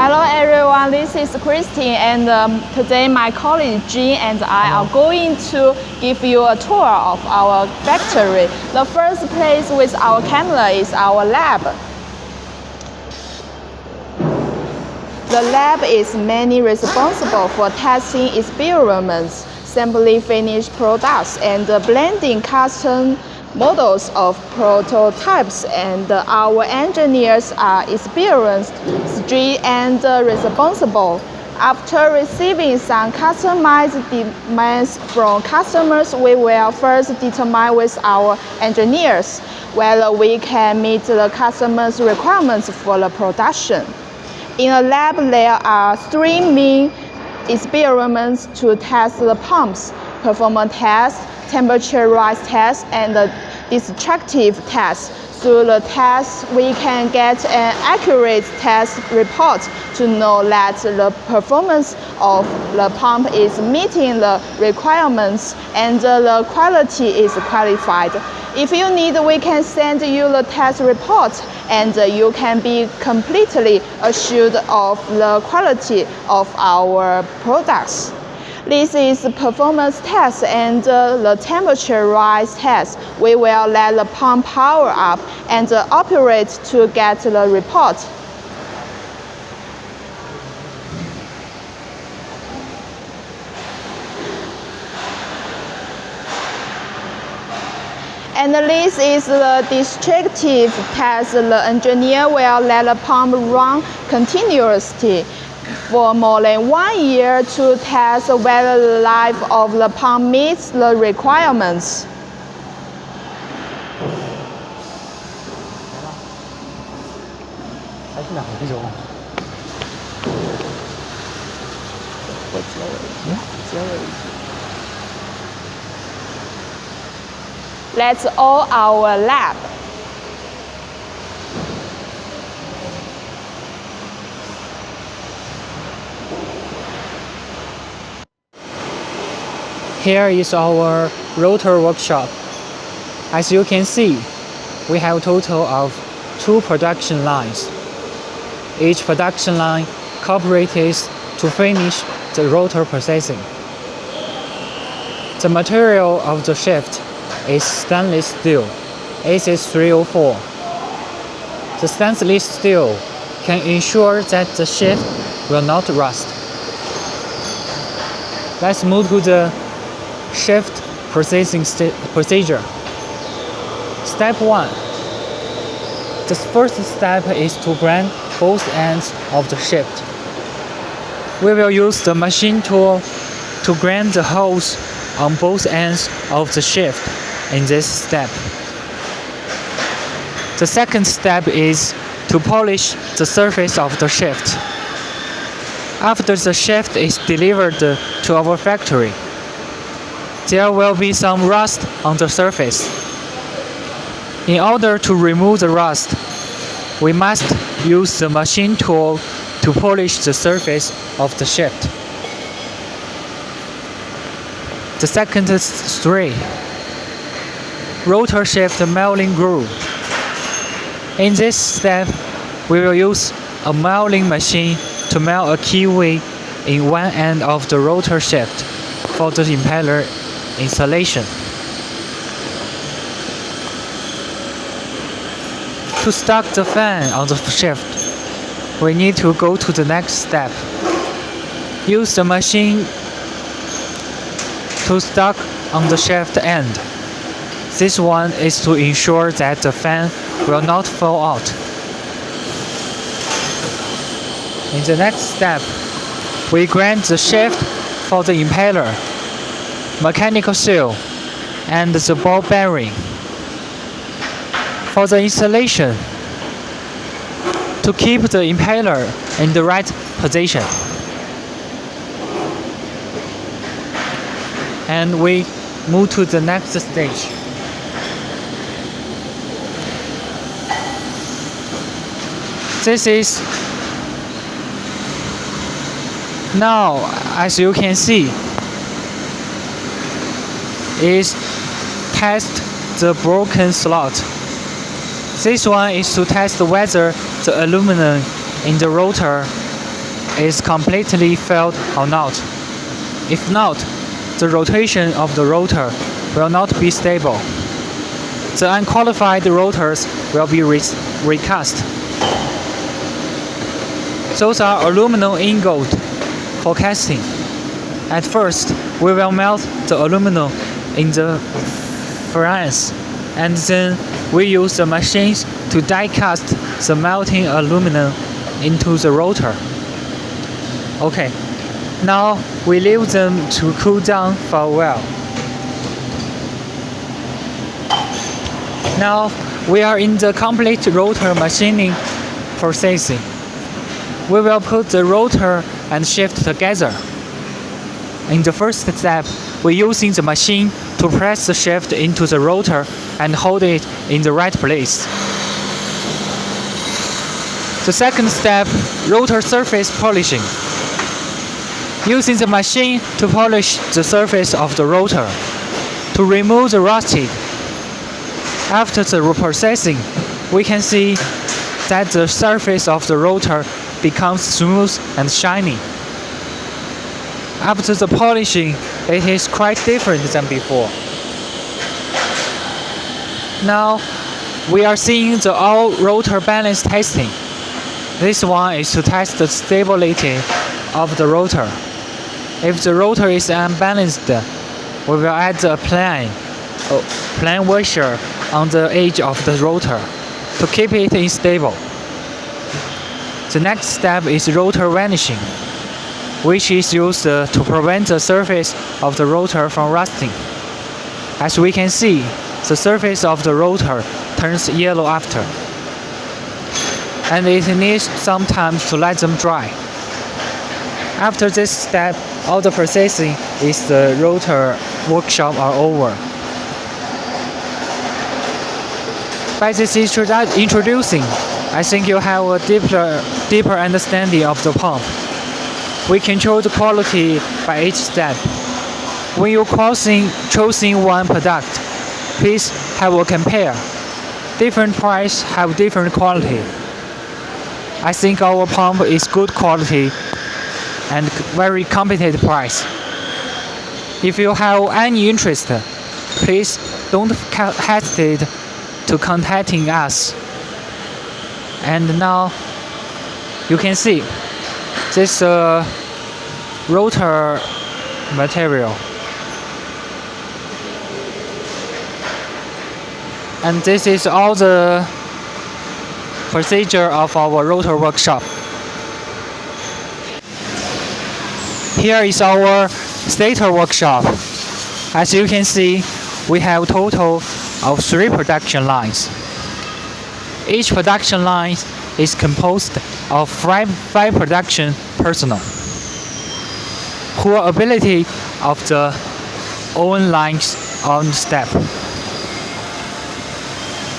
Hello everyone, this is Christine, and today my colleague Jean and I are going to give you a tour of our factory. The first place with our camera is our lab. The lab is mainly responsible for testing experiments, sampling finished products, and blending custom models of prototypes, and our engineers are experienced, strict, and responsible. After receiving some customized demands from customers, we will first determine with our engineers whether we can meet the customer's requirements for the production. In the lab, there are three main experiments to test the pumps: performance test, temperature rise test, and the destructive test. Through the test, we can get an accurate test report to know that the performance of the pump is meeting the requirements and the quality is qualified. If you need, we can send you the test report, and you can be completely assured of the quality of our products. This is the performance test and the temperature rise test. We will let the pump power up and operate to get the report. And this is the destructive test. The engineer will let the pump run continuously for more than 1 year to test whether the life of the pump meets the requirements. That's all our lab. Here is our rotor workshop. As you can see, we have a total of 2 production lines. Each production line cooperates to finish the rotor processing. The material of the shaft is stainless steel, AC304. The stainless steel can ensure that the shaft will not rust. Let's move to the shaft processing procedure. Step 1. The first step is to grind both ends of the shaft. We will use the machine tool to grind the holes on both ends of the shaft in this step. The second step is to polish the surface of the shaft. After the shaft is delivered to our factory, there will be some rust on the surface. In order to remove the rust, we must use the machine tool to polish the surface of the shaft. The second is 3. Rotor shaft milling groove. In this step, we will use a milling machine to mill a keyway in one end of the rotor shaft for the impeller installation. To start the fan on the shaft, we need to go to the next step. Use the machine to start on the shaft end. This one is to ensure that the fan will not fall out. In the next step, we grind the shaft for the impeller, mechanical seal, and the ball bearing. For the installation, to keep the impeller in the right position. And we move to the next stage. This is now, as you can see, is test the broken slot. This one is to test whether the aluminum in the rotor is completely failed or not. If not, the rotation of the rotor will not be stable. The unqualified rotors will be recast. Those are aluminum ingot for casting. At first, we will melt the aluminum in the furnace, and then we use the machines to die cast the melting aluminum into the rotor. Okay, now we leave them to cool down for a while. Now we are in the complete rotor machining processing. We will put the rotor and shaft together. In the first step, we're using the machine to press the shaft into the rotor and hold it in the right place. The second step, rotor surface polishing. Using the machine to polish the surface of the rotor to remove the rusting. After the processing, we can see that the surface of the rotor becomes smooth and shiny. After the polishing, it is quite different than before. Now, we are seeing the all rotor balance testing. This one is to test the stability of the rotor. If the rotor is unbalanced, we will add a plane washer on the edge of the rotor to keep it stable. The next step is rotor varnishing, which is used to prevent the surface of the rotor from rusting. As we can see, the surface of the rotor turns yellow after, and it needs some time to let them dry. After this step, all the processing is the rotor workshop are over. By this introducing, I think you have a deeper understanding of the pump. We control the quality by each step. When you're choosing one product, please have a compare. Different price have different quality. I think our pump is good quality and very competitive price. If you have any interest, please don't hesitate to contacting us. And now you can see this rotor material, and this is all the procedure of our rotor workshop. Here is our stator workshop. As you can see, we have a total of 3 production lines. Each production line is composed of 5 production personnel who are ability of the own lines on step,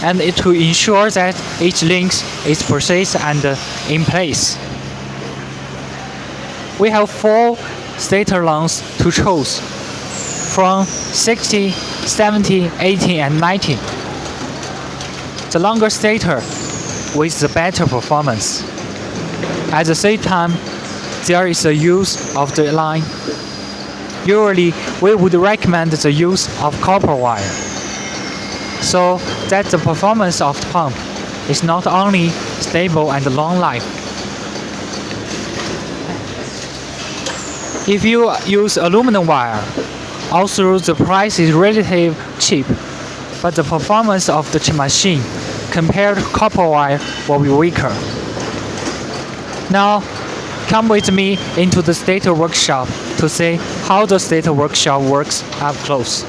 and to ensure that each link is precise and in place. We have 4 stator lines to choose from 60, 70, 80, and 90. The longer stator with the better performance. At the same time, there is a use of the line. Usually, we would recommend the use of copper wire, so that the performance of the pump is not only stable and long life. If you use aluminum wire, although the price is relatively cheap, but the performance of the machine compared to copper wire will be weaker. Now, come with me into the stator workshop to see how the stator workshop works up close.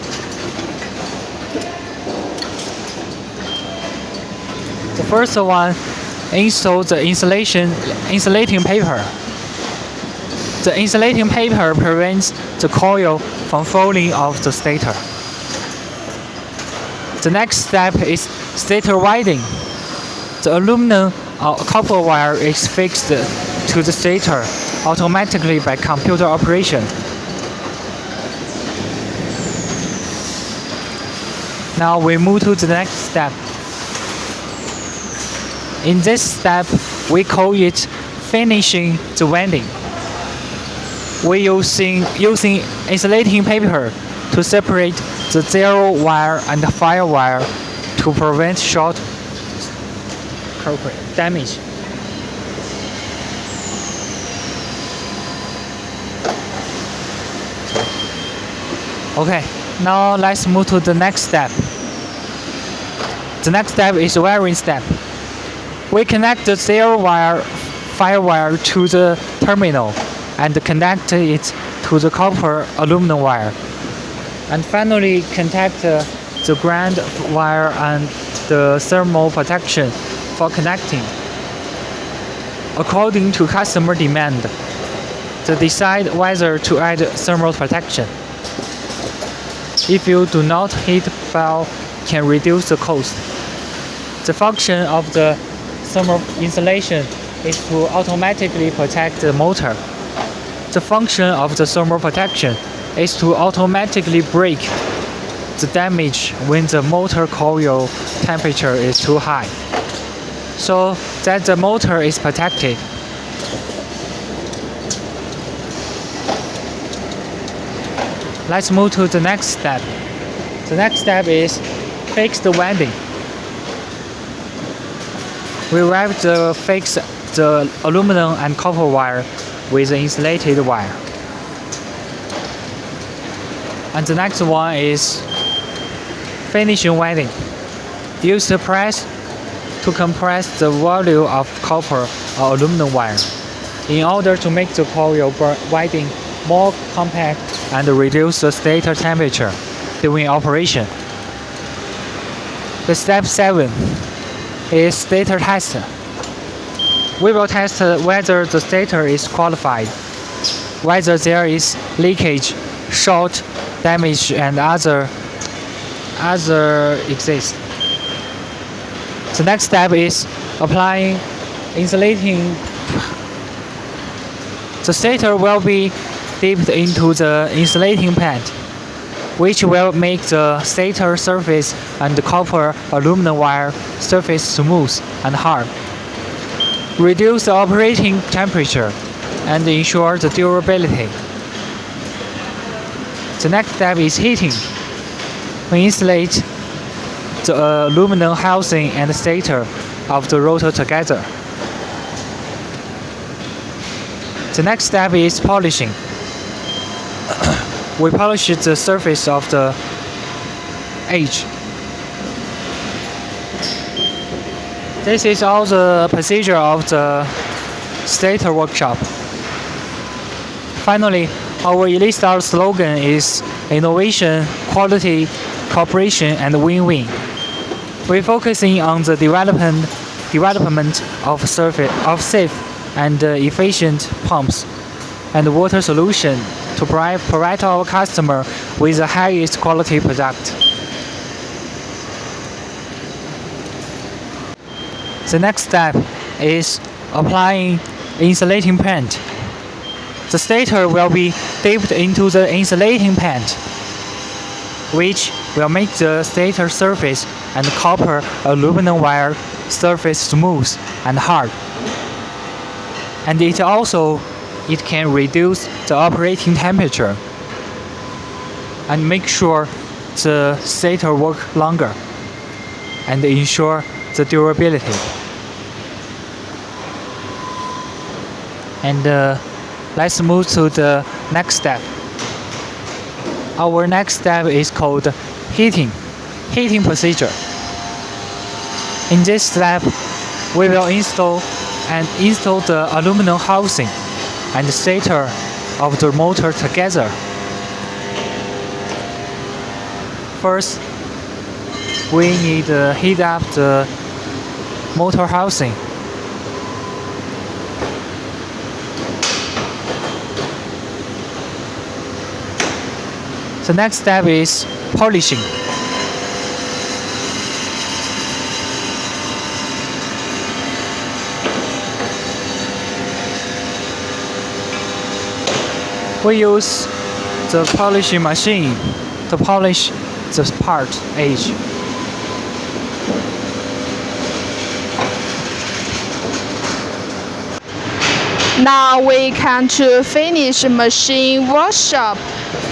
The first one, install the insulating paper. The insulating paper prevents the coil from falling off the stator. The next step is stator wiring. The aluminum or copper wire is fixed to the stator automatically by computer operation. Now we move to the next step. In this step, we call it finishing the welding. We using insulating paper to separate the zero wire and the fire wire to prevent short damage. Okay, now let's move to the next step. The next step is wiring step. We connect the zero wire fire wire to the terminal and connect it to the copper aluminum wire. And finally contact the ground wire and the thermal protection for connecting. According to customer demand, to decide whether to add thermal protection. If you do not hit bell, can reduce the cost. The function of the thermal insulation is to automatically protect the motor. The function of the thermal protection is to automatically break the damage when the motor coil temperature is too high, so that the motor is protected. Let's move to the next step. The next step is fix the welding. We fix the aluminum and copper wire with the insulated wire. And the next one is finishing welding. Use the press to compress the volume of copper or aluminum wire in order to make the coil welding more compact and reduce the stator temperature during operation. The step 7 is stator test. We will test whether the stator is qualified, whether there is leakage, short, damage, and other exist. The next step is applying insulating. The stator will be dipped into the insulating pad, which will make the stator surface and the copper aluminum wire surface smooth and hard, reduce the operating temperature, and ensure the durability. The next step is heating. We insulate the aluminum housing and stator of the rotor together. The next step is polishing. We polish the surface of the edge. This is all the procedure of the stator workshop. Finally, our Elite slogan is innovation, quality, cooperation, and win-win. We're focusing on the development of safe and efficient pumps and water solution to provide our customer with the highest quality product. The next step is applying insulating paint. The stator will be dipped into the insulating paint, which will make the stator surface and copper aluminum wire surface smooth and hard. And it can reduce the operating temperature and make sure the stator work longer and ensure the durability. And let's move to the next step. Our next step is called heating procedure. In this step, we will install the aluminum housing and the stator of the motor together. First, we need to heat up the motor housing. The next step is polishing. We use the polishing machine to polish the part edge. Now we come to finish machine workshop.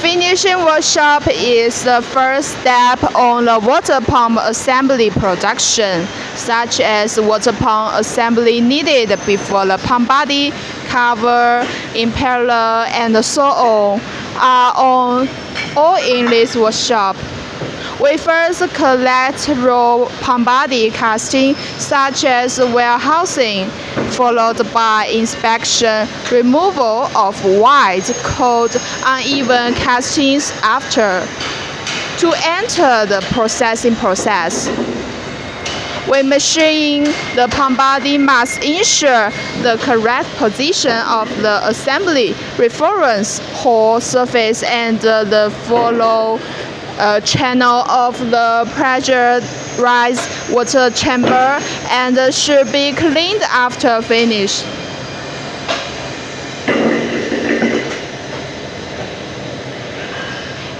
Finishing workshop is the first step on the water pump assembly production, such as water pump assembly needed before the pump body, cover, impeller, and so on are all in this workshop. We first collect raw pump body casting, such as warehousing, followed by inspection, removal of white, cold, uneven castings after. To enter the processing process, when machining, the pump body must ensure the correct position of the assembly reference hole surface and the flow channel of the pressurized water chamber, and should be cleaned after finish.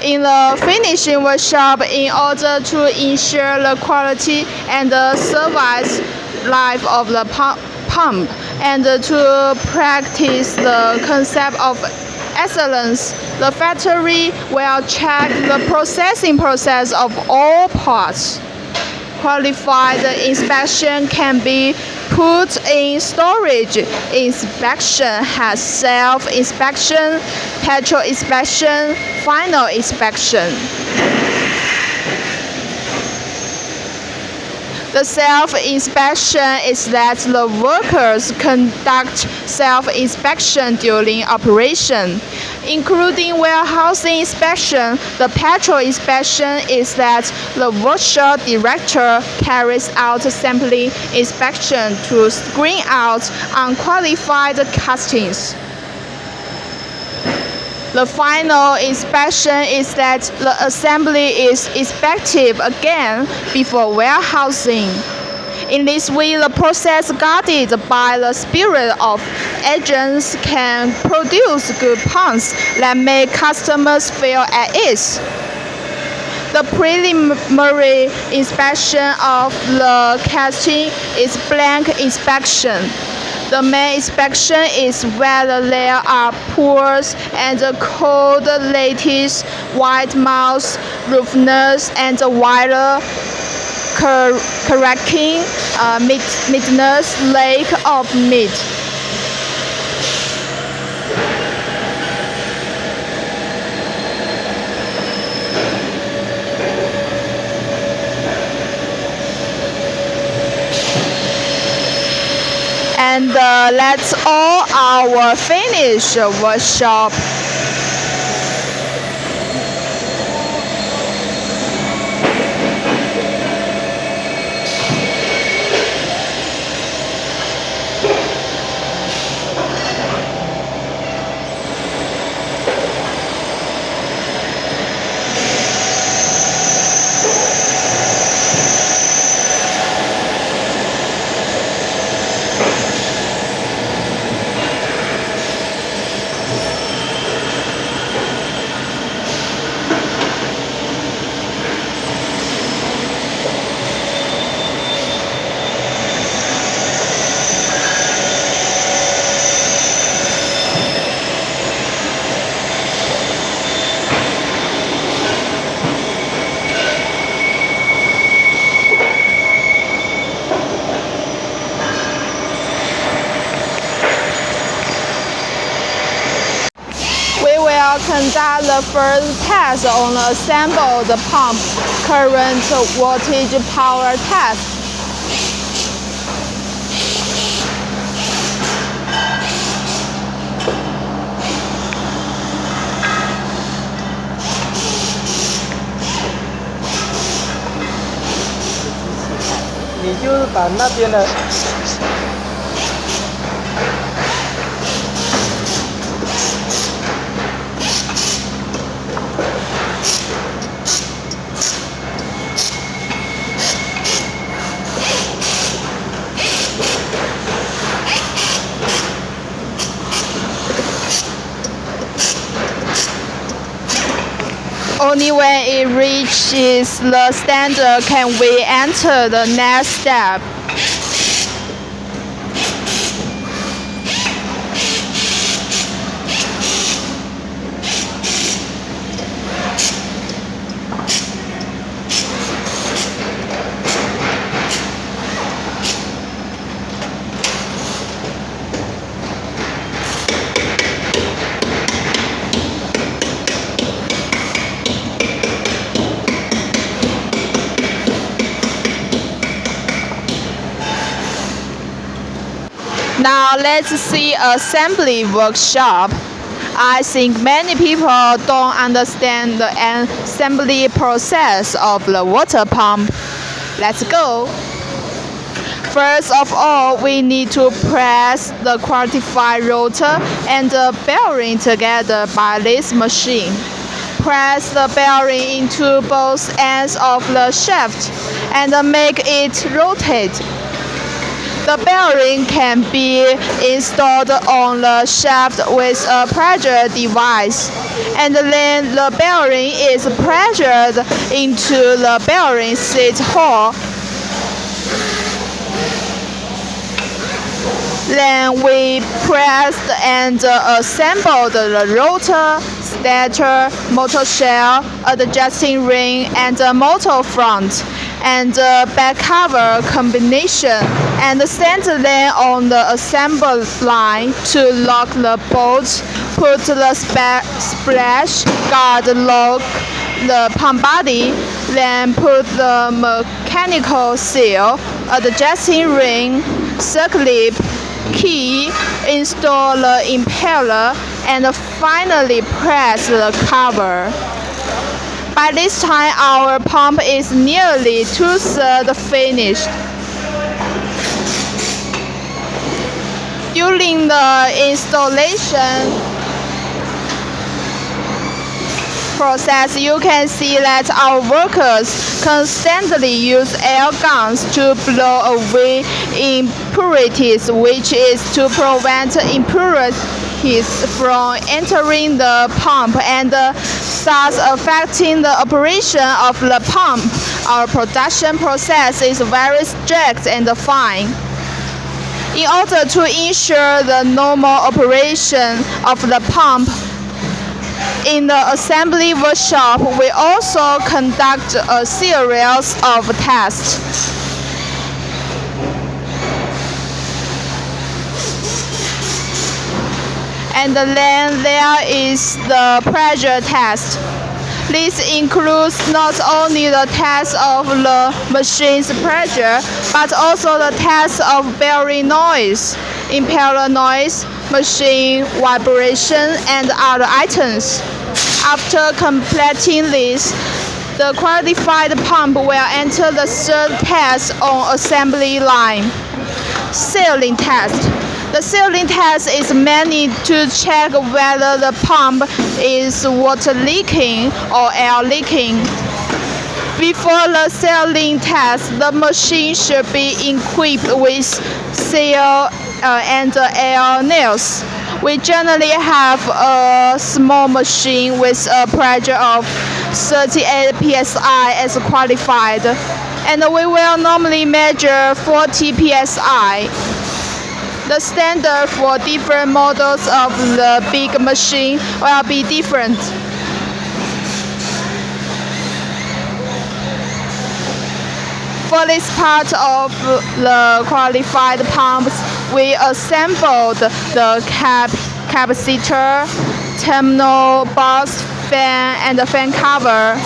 In the finishing workshop, in order to ensure the quality and the service life of the pump, and to practice the concept of excellence, the factory will check the processing process of all parts. Qualified inspection can be put in storage. Inspection has self-inspection, petrol inspection, final inspection. The self-inspection is that the workers conduct self-inspection during operation, including warehousing inspection. The petrol inspection is that the workshop director carries out sampling inspection to screen out unqualified castings. The final inspection is that the assembly is inspected again before warehousing. In this way, the process guided by the spirit of agents can produce good pumps that make customers feel at ease. The preliminary inspection of the casting is blank inspection. The main inspection is whether there are pores and cold lattice, white mouse, roughness, and wider cracking, midness, lack of meat. And that's all our finish workshop. Conduct the first test on the assembled pump current voltage power test.你就是把那边的。Only when it reaches the standard can we enter the next step. Now let's see assembly workshop. I think many people don't understand the assembly process of the water pump. Let's go. First of all, we need to press the qualified rotor and the bearing together by this machine. Press the bearing into both ends of the shaft and make it rotate. The bearing can be installed on the shaft with a pressure device, and then the bearing is pressured into the bearing seat hole. Then we pressed and assembled the rotor, stator, motor shell, adjusting ring, and motor front, and back cover combination, and sent them on the assembly line to lock the bolts, put the splash guard, lock the pump body, then put the mechanical seal, adjusting ring, circlip, key, install the impeller, and finally press the cover. By this time, our pump is nearly 2/3 finished. During the installation process, you can see that our workers constantly use air guns to blow away impurities, which is to prevent impurities from entering the pump and thus affecting the operation of the pump. Our production process is very strict and fine. In order to ensure the normal operation of the pump, in the assembly workshop, we also conduct a series of tests. And then there is the pressure test. This includes not only the test of the machine's pressure, but also the test of bearing noise, impeller noise, machine vibration, and other items. After completing this, the qualified pump will enter the third test on assembly line. Sealing test. The sealing test is meant to check whether the pump is water leaking or air leaking. Before the sealing test, the machine should be equipped with seal and air nails. We generally have a small machine with a pressure of 38 psi as qualified, and we will normally measure 40 psi. The standard for different models of the big machine will be different. For this part of the qualified pumps, we assembled the capacitor, terminal box, fan, and the fan cover.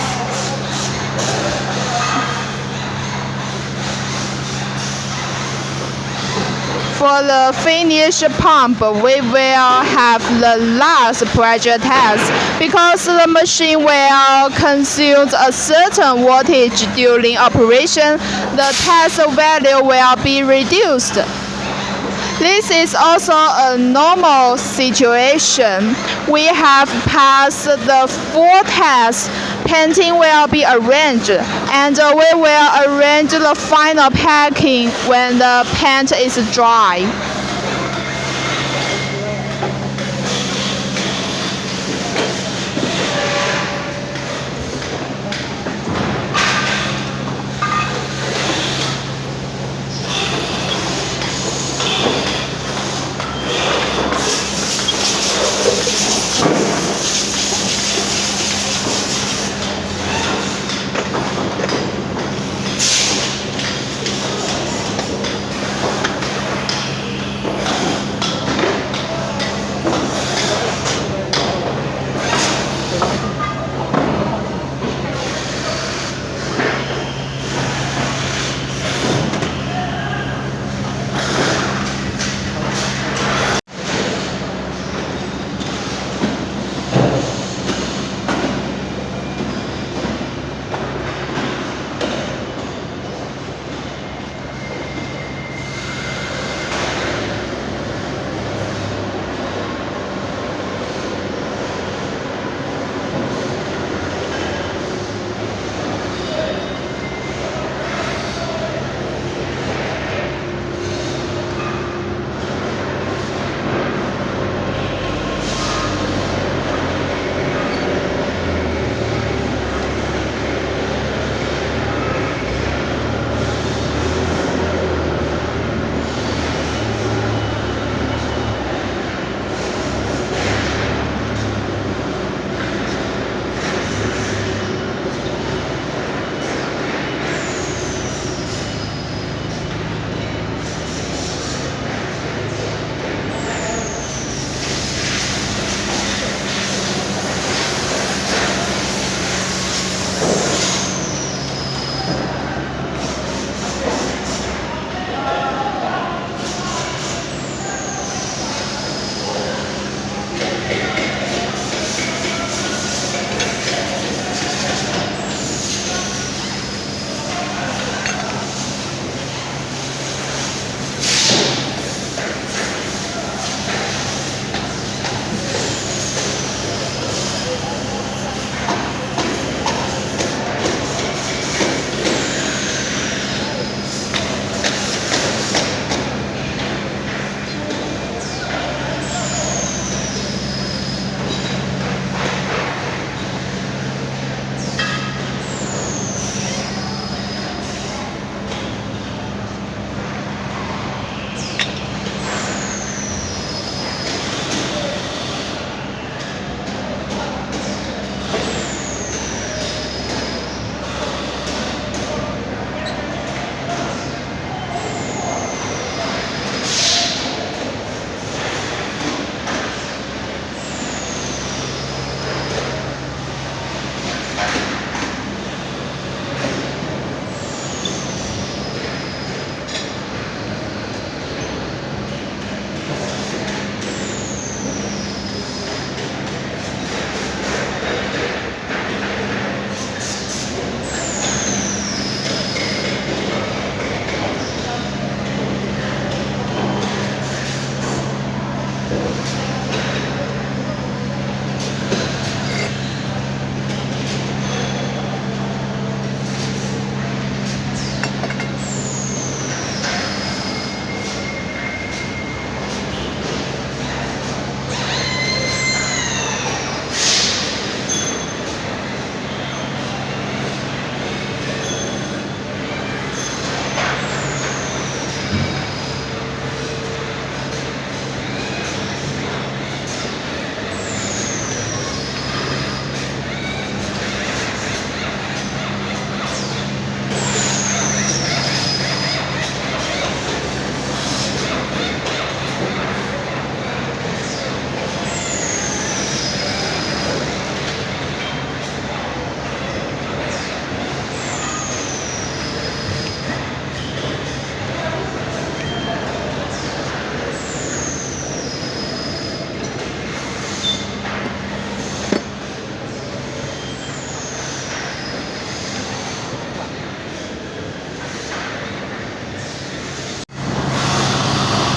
For the finished pump, we will have the last pressure test because the machine will consume a certain voltage during operation. The test value will be reduced. This is also a normal situation. We have passed the full test. Painting will be arranged, and we will arrange the final packing when the paint is dry.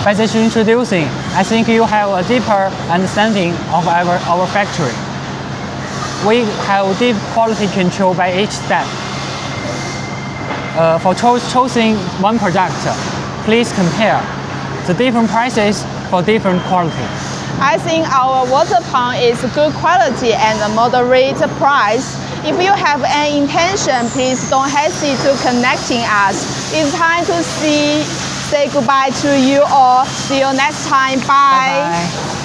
By this introducing, I think you have a deeper understanding of our factory. We have deep quality control by each step. For choosing one product, please compare the different prices for different quality. I think our water pump is good quality and a moderate price. If you have an intention, please don't hesitate to connecting us. It's time to say goodbye to you all. See you next time. Bye. Bye-bye.